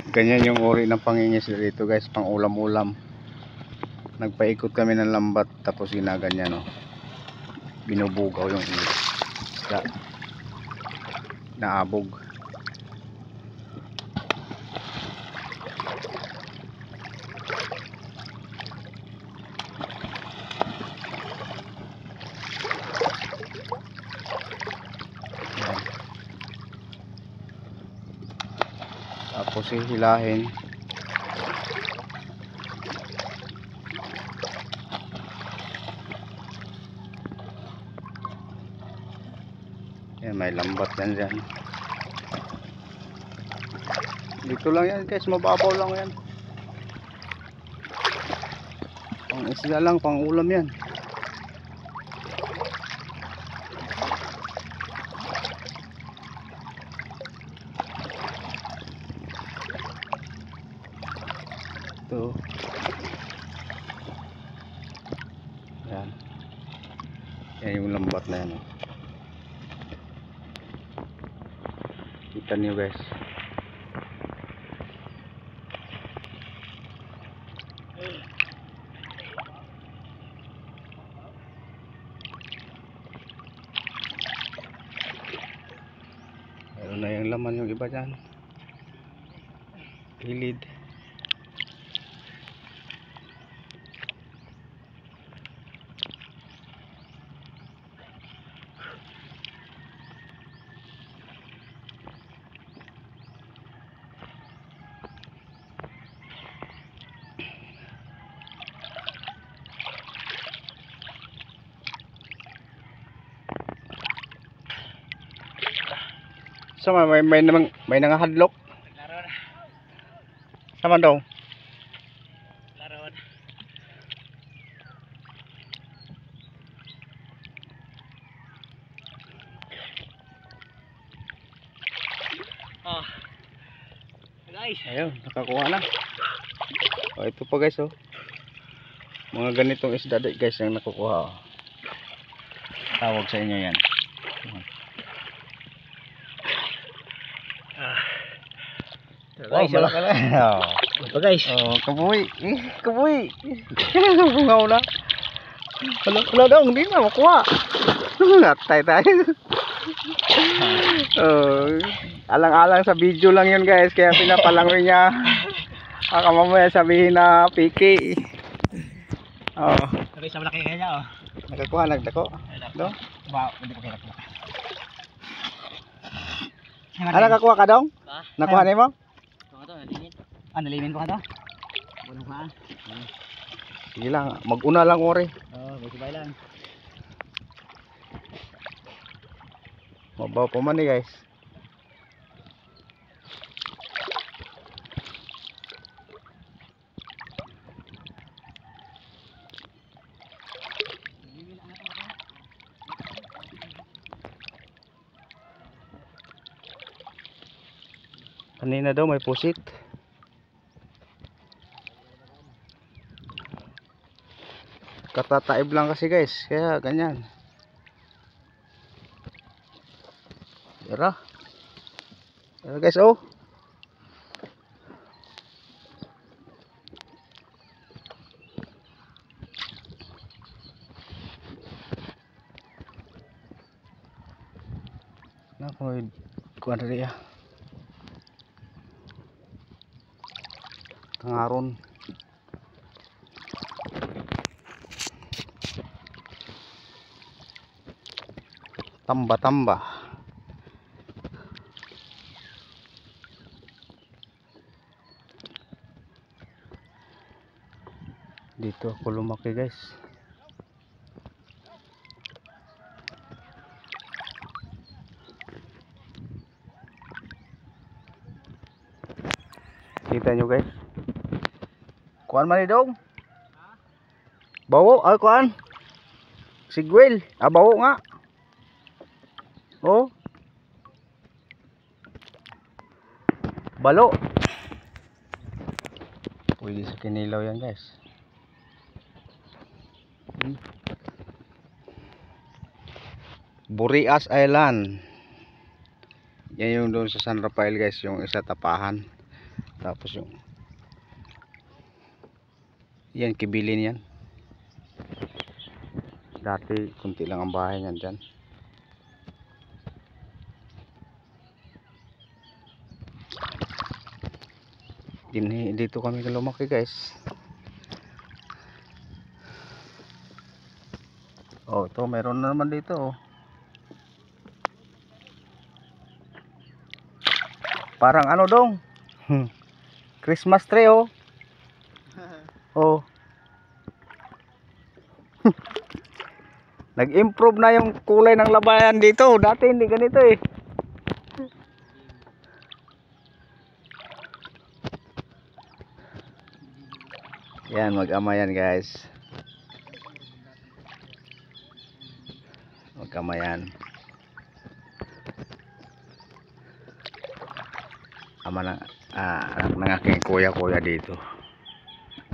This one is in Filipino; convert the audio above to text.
Ganyan yung uri ng pangingis dito guys, pang ulam-ulam. Nagpaikot kami ng lambat tapos ginaganyan, no. Binubugaw yung isda. Naabog. Tapos hihilahin. Yan, may lambat yan dyan. Dito lang yan guys, mababaw lang yan. Pang isda lang, pang ulam yan. Ito. Yan. Yan yung lambat na yan. Kita niyo guys. Meron na yung laman yung iba dyan. Gilid. Sama may nangahadlok. Laron. Sama daw. Laron. Oh. Guys, Ayun, nakakuha na. Oh, ito pa guys, oh. Mga ganitong isda guys yung nakukuha, oh. Tawag sa inyo yan. Wow, guys, malaki na. Oh. ito guys. Oh, kabuhi. Kabuhi. Bungaw na. Wala daw, hindi na makuha. Natay tayo. Oh, alang-alang sa video lang yun guys, kaya pinapalangoy niya. Baka mamaya sabihin na piki. Oh, Guys, sa malaki kanya oh. nakakuha, nagdako. Do? Ba, hindi ko kaya nakuha. Ano nakakuha ka dong? Ha? Nakuha na mo? Ito, nalimin. Ah, nalimin ko ka to? Bunong ka. Sige lang, mag-una lang ori. Oo, may subay lang. Mabaw pa man eh guys. Kanina daw may pusit. Katataib lang kasi guys, kaya ganyan. Tara. Tara guys, oh. Naku, kuha na rin ah. Tangaron. Tamba-tamba. Dito ako lumaki guys. Kita nyo guys. Kuan man ni dong. Bawo, ay kuan. Sigwil, bawo nga. Oh. Balo. Pwede sa kinilaw yan guys. Burias Island. Yan yung doon sa San Rafael guys, yung isa tapahan. Tapos yung yan, kibilin yan. Dati kunti lang ang bahay niyan dyan. Dito kami lumaki guys. Oh, ito meron na naman dito oh. Parang ano dong? Christmas tree oh. Oh. Nag-improve na yung kulay ng labayan dito. Dati hindi ganito eh. Yan, mag-ama yan guys. Mag-ama yan. Ama na, anak ng aking kuya dito.